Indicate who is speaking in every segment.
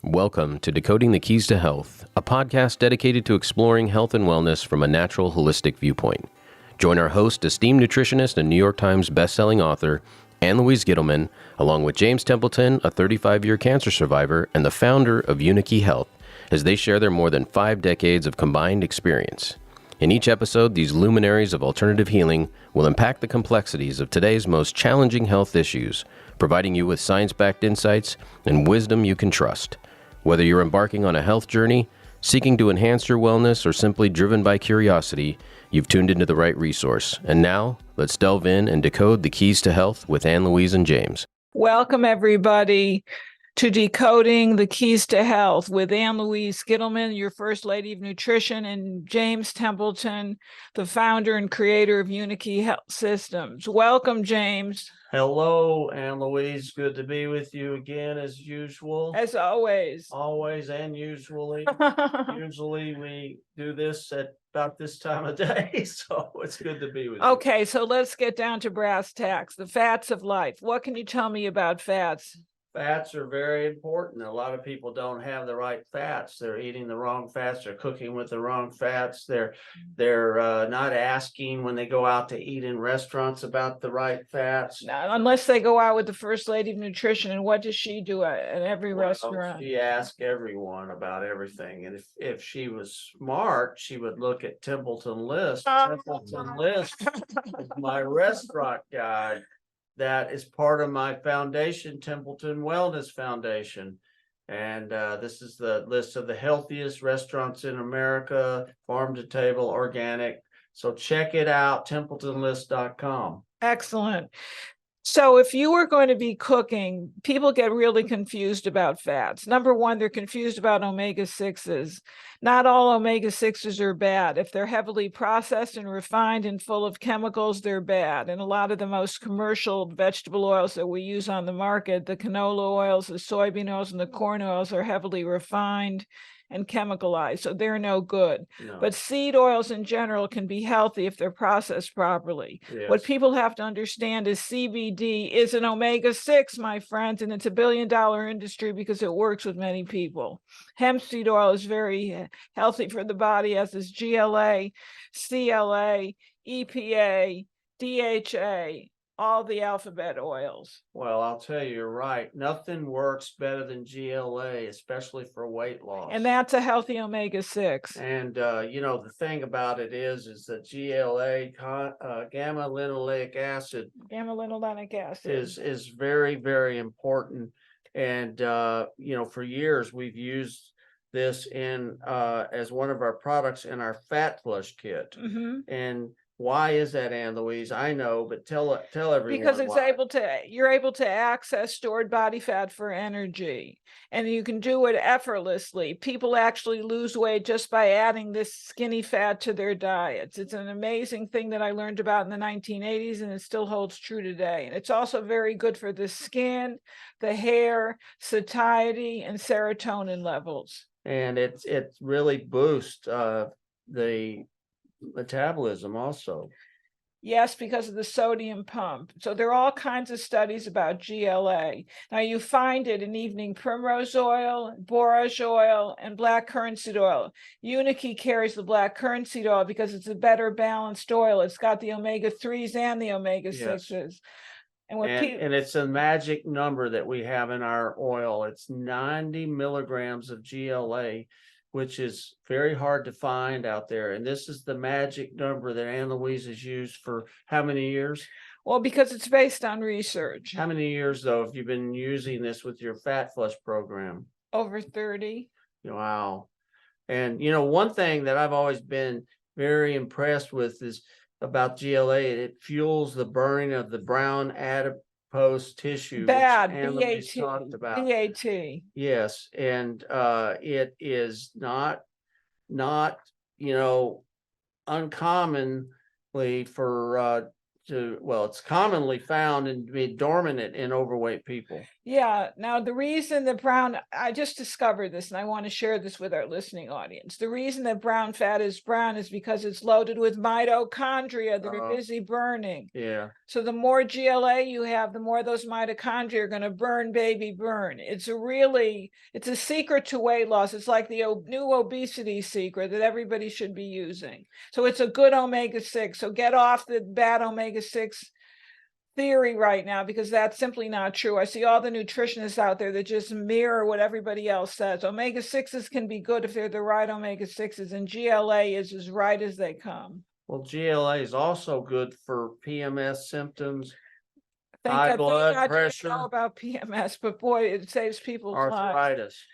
Speaker 1: Welcome to Decoding the Keys to Health, a podcast dedicated to exploring health and wellness from a natural, holistic viewpoint. Join our host, esteemed nutritionist and New York Times bestselling author, Ann-Louise Gittleman, along with James Templeton, a 35-year cancer survivor and the founder of Unity Health, as they share their more than 5 decades of combined experience. In each episode, these luminaries of alternative healing will unpack the complexities of today's most challenging health issues, providing you with science-backed insights and wisdom you can trust. Whether you're embarking on a health journey, seeking to enhance your wellness, or simply driven by curiosity, you've tuned into the right resource. And now, let's delve in and decode the keys to health with Ann-Louise and James.
Speaker 2: Welcome, everybody, to Decoding the Keys to Health with Ann-Louise Gittleman, your First Lady of Nutrition, and James Templeton, the founder and creator of Unity Health Systems. Welcome, James.
Speaker 3: Hello, Ann-Louise. Good to be with you again, as usual.
Speaker 2: As always.
Speaker 3: Always and usually. Usually we do this at about this time of day, so it's good to be with you.
Speaker 2: Okay, so let's get down to brass tacks, the fats of life. What can you tell me about fats?
Speaker 3: Fats are very important. A lot of people don't have the right fats. They're eating the wrong fats. They're cooking with the wrong fats. They're not asking when they go out to eat in restaurants about the right fats.
Speaker 2: Now, unless they go out with the First Lady of Nutrition, and what does she do at every restaurant?
Speaker 3: She asks everyone about everything, and if she was smart, she would look at Templeton List. Templeton List is my restaurant guide. That is part of my foundation, Templeton Wellness Foundation. And this is the list of the healthiest restaurants in America, farm to table, organic. So check it out, templetonlist.com.
Speaker 2: Excellent. So if you were going to be cooking, people get really confused about fats. Number one, they're confused about omega-6s. Not all omega-6s are bad. If they're heavily processed and refined and full of chemicals, they're bad. And a lot of the most commercial vegetable oils that we use on the market, the canola oils, the soybean oils, and the corn oils, are heavily refined and chemicalized, so they're no good.
Speaker 3: No.
Speaker 2: But seed oils in general can be healthy if they're processed properly.
Speaker 3: Yes.
Speaker 2: What people have to understand is CBD is an omega-6, my friends, and it's a billion-dollar industry because it works with many people. Hemp seed oil is very healthy for the body, as is GLA, CLA, EPA, DHA, all the alphabet oils.
Speaker 3: Well, I'll tell you, you're right. Nothing works better than GLA, especially for weight loss.
Speaker 2: And that's a healthy omega-6.
Speaker 3: And, the thing about it is that GLA, gamma-linolenic acid, is very, very important. And, for years, we've used this in as one of our products in our Fat Flush Kit.
Speaker 2: Mm-hmm.
Speaker 3: And why is that, Ann-Louise? I know, but tell everyone.
Speaker 2: Because it's
Speaker 3: why.
Speaker 2: You're able to access stored body fat for energy, and you can do it effortlessly. People actually lose weight just by adding this skinny fat to their diets. It's an amazing thing that I learned about in the 1980s, and it still holds true today. And it's also very good for the skin, the hair, satiety, and serotonin levels.
Speaker 3: And it really boosts the metabolism also.
Speaker 2: Yes, because of the sodium pump. So there are all kinds of studies about GLA. Now you find it in evening primrose oil, borage oil, and black currant seed oil. Unity carries the black currant seed oil because it's a better balanced oil. It's got the omega-3s and the omega-6s.
Speaker 3: Yes.
Speaker 2: And
Speaker 3: it's a magic number that we have in our oil. It's 90 milligrams of GLA, which is very hard to find out there. And this is the magic number that Ann-Louise has used for how many years?
Speaker 2: Well, because it's based on research.
Speaker 3: How many years, though, have you been using this with your Fat Flush program?
Speaker 2: Over 30.
Speaker 3: Wow. And, one thing that I've always been very impressed with is about GLA. It fuels the burning of the brown adipose tissue.
Speaker 2: Bad,
Speaker 3: BAT. Talked about.
Speaker 2: BAT.
Speaker 3: Yes, and it is not uncommonly for it's commonly found and be dominant in overweight people.
Speaker 2: Yeah. Now, the reason that I just discovered this and I want to share this with our listening audience. The reason that brown fat is brown is because it's loaded with mitochondria that are busy burning.
Speaker 3: Yeah.
Speaker 2: So the more GLA you have, the more those mitochondria are going to burn, baby, burn. It's a secret to weight loss. It's like the new obesity secret that everybody should be using. So it's a good omega-6. So get off the bad omega-6 theory right now, because that's simply not true. I see all the nutritionists out there that just mirror what everybody else says. Omega-6s can be good if they're the right omega-6s, and GLA is as right as they come.
Speaker 3: Well, GLA is also good for PMS symptoms,
Speaker 2: Thank
Speaker 3: high
Speaker 2: God,
Speaker 3: blood pressure,
Speaker 2: know about PMS, but boy, it saves people's lives.
Speaker 3: arthritis.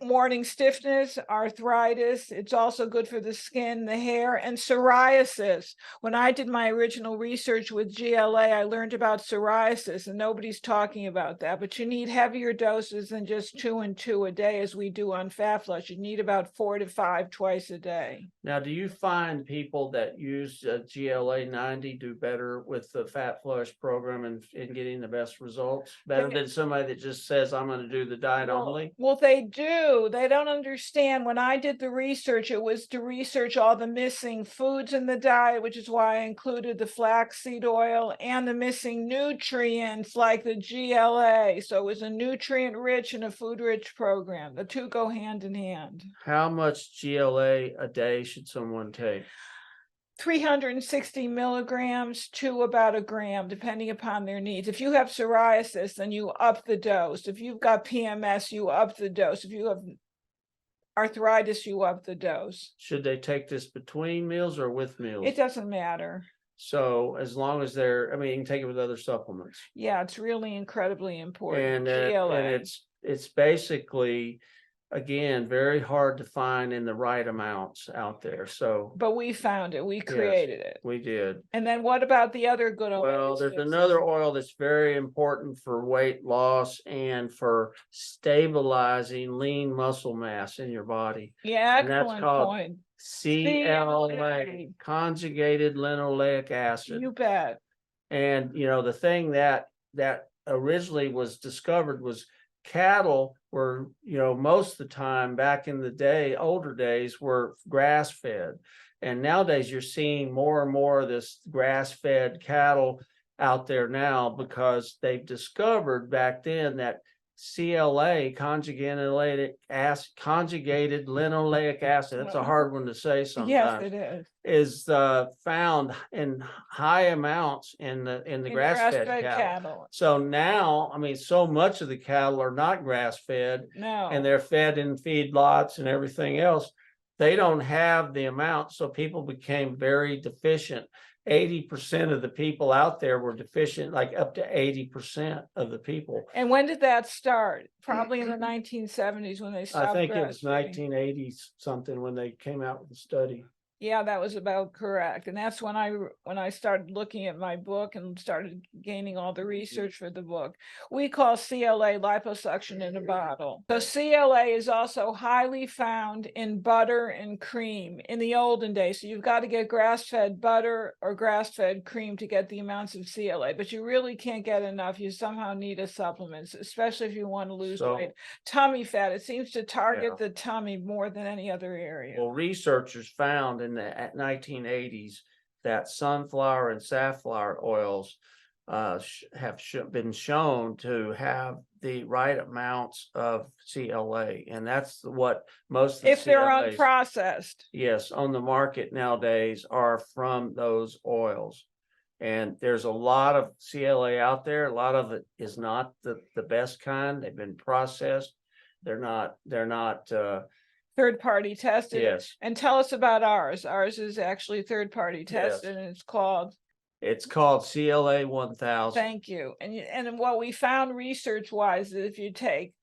Speaker 2: Morning stiffness, arthritis. It's also good for the skin, the hair, and psoriasis. When I did my original research with GLA, I learned about psoriasis, and nobody's talking about that. But you need heavier doses than just 2 and 2 a day, as we do on Fat Flush. You need about 4 to 5 twice a day.
Speaker 3: Now, do you find people that use GLA 90 do better with the Fat Flush program and in getting the best results? Better than somebody that just says, I'm going to do the diet only?
Speaker 2: Well, they do. They don't understand. When I did the research, it was to research all the missing foods in the diet, which is why I included the flaxseed oil, and the missing nutrients like the GLA. So it was a nutrient-rich and a food-rich program. The two go hand in hand.
Speaker 3: How much GLA a day should someone take?
Speaker 2: 360 milligrams to about a gram, depending upon their needs. If you have psoriasis, then you up the dose. If you've got PMS, you up the dose. If you have arthritis, you up the dose.
Speaker 3: Should they take this between meals or with meals?
Speaker 2: It doesn't matter.
Speaker 3: So as long as you can take it with other supplements.
Speaker 2: Yeah, it's really incredibly important.
Speaker 3: And it's basically, again, very hard to find in the right amounts out there. So,
Speaker 2: but we found it. We created it.
Speaker 3: We did.
Speaker 2: And then what about the other good oil?
Speaker 3: Well, there's another oil that's very important for weight loss and for stabilizing lean muscle mass in your body.
Speaker 2: Yeah,
Speaker 3: and that's called
Speaker 2: point.
Speaker 3: CLA, conjugated linoleic acid.
Speaker 2: You bet.
Speaker 3: And the thing that originally was discovered was cattle were, most of the time back in the day, older days, were grass fed. And nowadays you're seeing more and more of this grass fed cattle out there now, because they've discovered back then that CLA, conjugated linoleic acid, that's a hard one to say sometimes.
Speaker 2: Yes, it is
Speaker 3: found in high amounts in the grass-fed cattle. So now, so much of the cattle are not grass-fed, and they're fed in feedlots and everything else. They don't have the amount, so people became very deficient. 80% of the people out there were deficient, like up to 80% of the people.
Speaker 2: And when did that start? Probably in the 1970s when they stopped.
Speaker 3: I think it was 1980s something when they came out with the study.
Speaker 2: Yeah, that was about correct. And that's when I started looking at my book and started gaining all the research for the book. We call CLA liposuction in a bottle. So CLA is also highly found in butter and cream in the olden days. So you've got to get grass-fed butter or grass-fed cream to get the amounts of CLA, but you really can't get enough. You somehow need a supplement, especially if you want to lose weight. Tummy fat, it seems to target the tummy more than any other area.
Speaker 3: Well, researchers found in the 1980s that sunflower and safflower oils have been shown to have the right amounts of CLA, and that's what most of the
Speaker 2: if they're unprocessed,
Speaker 3: yes, on the market nowadays are from those oils. And there's a lot of CLA out there. A lot of it is not the best kind. They've been processed. They're not
Speaker 2: third-party tested.
Speaker 3: Yes.
Speaker 2: And tell us about ours. Ours is actually third-party tested, and it's called
Speaker 3: CLA 1000.
Speaker 2: Thank you. And what we found research-wise is if you take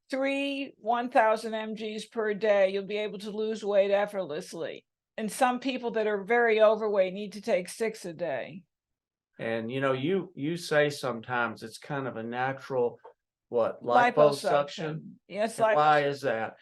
Speaker 2: 3 1000 mgs per day, you'll be able to lose weight effortlessly. And some people that are very overweight need to take 6 a day.
Speaker 3: And you say sometimes it's kind of a natural liposuction.
Speaker 2: Yes.
Speaker 3: Why is that?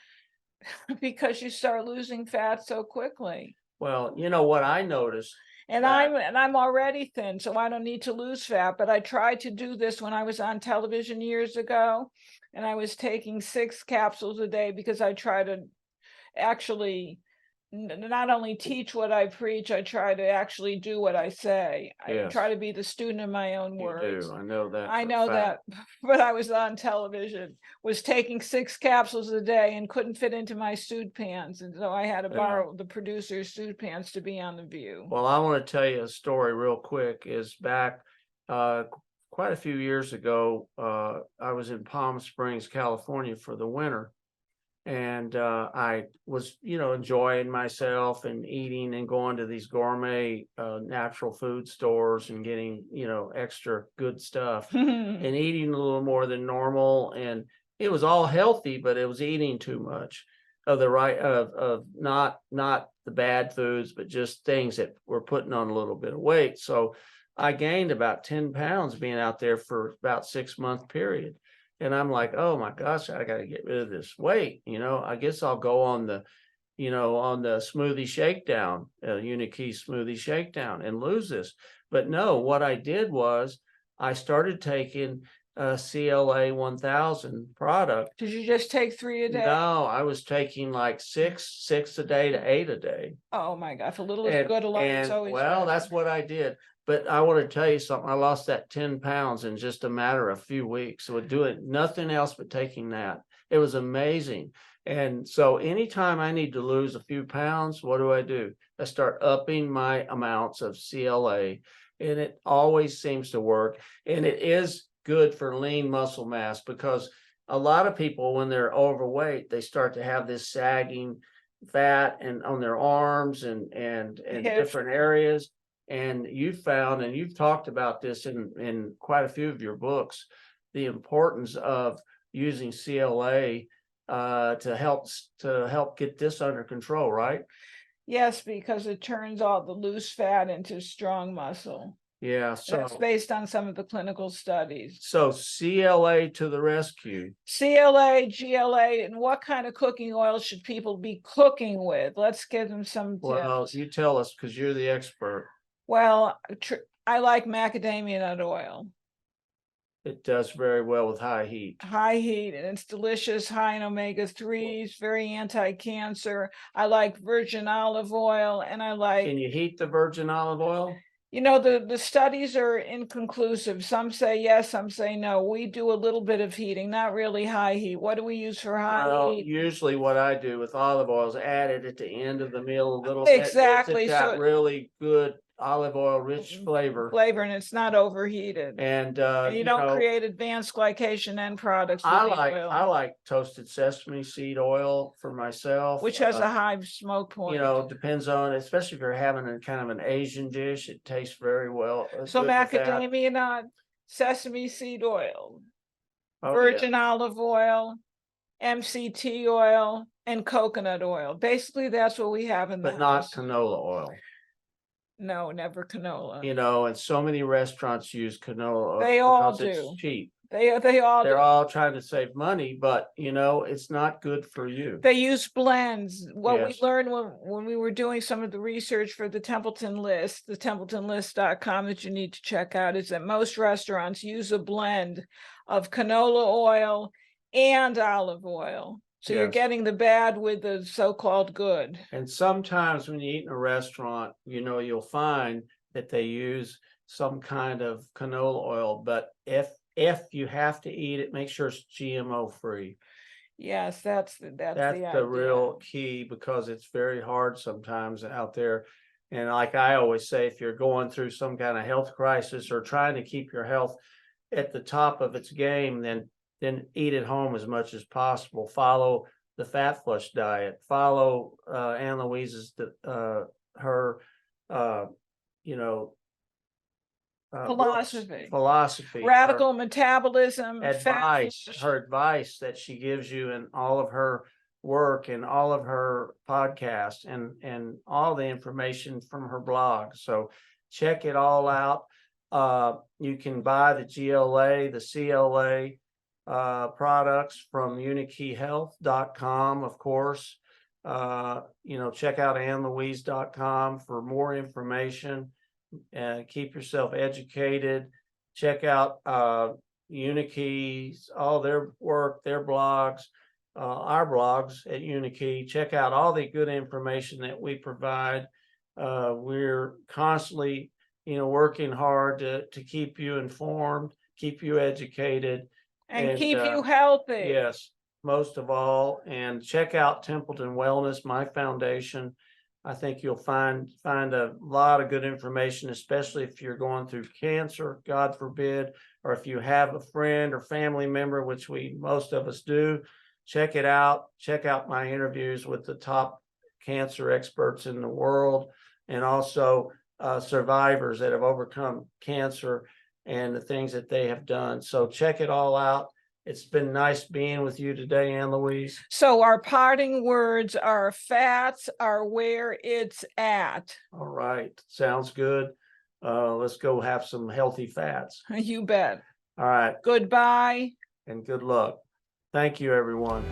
Speaker 2: Because you start losing fat so quickly.
Speaker 3: Well, what I noticed
Speaker 2: And I'm already thin, so I don't need to lose fat. But I tried to do this when I was on television years ago, and I was taking 6 capsules a day because I try to actually not only teach what I preach, I try to actually do what I say. I
Speaker 3: Yes.
Speaker 2: try to be the student of my own
Speaker 3: You
Speaker 2: words.
Speaker 3: do. I know that.
Speaker 2: I
Speaker 3: for a
Speaker 2: know
Speaker 3: fact.
Speaker 2: that, but I was on television, was taking 6 capsules a day and couldn't fit into my suit pants. And so I had to
Speaker 3: Yeah.
Speaker 2: borrow the producer's suit pants to be on The View.
Speaker 3: Well, I want to tell you a story real quick. Is back quite a few years ago, I was in Palm Springs, California for the winter. And I was, enjoying myself and eating and going to these gourmet natural food stores and getting, extra good stuff and eating a little more than normal. And it was all healthy, but it was eating too much of the right of not the bad foods, but just things that were putting on a little bit of weight. So I gained about 10 pounds being out there for about 6-month period. And I'm like, oh my gosh, I got to get rid of this weight. I guess I'll go on the, on the smoothie shakedown, Unikey smoothie shakedown and lose this. But no, what I did was I started taking CLA 1000 product.
Speaker 2: Did you just take 3 a day?
Speaker 3: No, I was taking like six a day to 8 a day.
Speaker 2: Oh my God, if a little is good, a lot is always
Speaker 3: Well,
Speaker 2: better.
Speaker 3: that's what I did. But I want to tell you something. I lost that 10 pounds in just a matter of a few weeks. So doing nothing else but taking that. It was amazing. And so anytime I need to lose a few pounds, what do? I start upping my amounts of CLA, and it always seems to work. And it is good for lean muscle mass, because a lot of people, when they're overweight, they start to have this sagging fat and on their arms and different areas. And you've found, and you've talked about this in quite a few of your books, the importance of using CLA to help get this under control, right?
Speaker 2: Yes, because it turns all the loose fat into strong muscle.
Speaker 3: Yeah, so
Speaker 2: that's based on some of the clinical studies.
Speaker 3: So CLA to the rescue.
Speaker 2: CLA, GLA, and what kind of cooking oil should people be cooking with? Let's give them some tips.
Speaker 3: Well, you tell us, because you're the expert.
Speaker 2: Well, I like macadamia nut oil.
Speaker 3: It does very well with high heat.
Speaker 2: High heat, and it's delicious, high in omega-3s, very anti-cancer. I like virgin olive oil, and I like...
Speaker 3: Can you heat the virgin olive oil?
Speaker 2: The studies are inconclusive. Some say yes, some say no. We do a little bit of heating, not really high heat. What do we use for high heat?
Speaker 3: Usually what I do with olive oil is add it at the end of the meal a little
Speaker 2: bit. Exactly.
Speaker 3: It's got really good olive oil rich flavor,
Speaker 2: and it's not overheated, and you don't create advanced glycation end products.
Speaker 3: I like toasted sesame seed oil for myself,
Speaker 2: which has a high smoke point.
Speaker 3: Depends on, especially if you're having a kind of an Asian dish, it tastes very well.
Speaker 2: So macadamia nut, sesame seed oil, virgin olive oil, MCT oil, and coconut oil. Basically, that's what we have in the house.
Speaker 3: But not canola oil.
Speaker 2: No, never canola.
Speaker 3: And so many restaurants use canola oil.
Speaker 2: They all do.
Speaker 3: It's cheap.
Speaker 2: They're all
Speaker 3: trying to save money, but it's not good for you.
Speaker 2: They use blends. What we learned when we were doing some of the research for the Templeton List, the templetonlist.com that you need to check out, is that most restaurants use a blend of canola oil and olive oil. So you're getting the bad with the so-called good.
Speaker 3: And sometimes when you eat in a restaurant, you'll find that they use some kind of canola oil, but if you have to eat it, make sure it's GMO free.
Speaker 2: Yes, that's
Speaker 3: the real key, because it's very hard sometimes out there. And like I always say, if you're going through some kind of health crisis or trying to keep your health at the top of its game, then eat at home as much as possible. Follow the fat flush diet. Follow Ann Louise's philosophy,
Speaker 2: radical metabolism,
Speaker 3: advice, her advice that she gives you in all of her work and all of her podcasts and all the information from her blog. So check it all out. You can buy the GLA, the CLA products from unikeyhealth.com, of course. check out AnnLouise.com for more information. Keep yourself educated. Check out Unikey's, all their work, their blogs, our blogs at Unikey. Check out all the good information that we provide. We're constantly, working hard to keep you informed, keep you educated,
Speaker 2: and keep you healthy.
Speaker 3: Yes, most of all. And check out Templeton Wellness, my foundation. I think you'll find a lot of good information, especially if you're going through cancer, God forbid, or if you have a friend or family member, which most of us do. Check it out. Check out my interviews with the top cancer experts in the world, and also survivors that have overcome cancer and the things that they have done. So check it all out. It's been nice being with you today, Ann Louise.
Speaker 2: So our parting words are: fats are where it's at.
Speaker 3: All right. Sounds good. Let's go have some healthy fats.
Speaker 2: You bet.
Speaker 3: All right.
Speaker 2: Goodbye.
Speaker 3: And good luck. Thank you, everyone.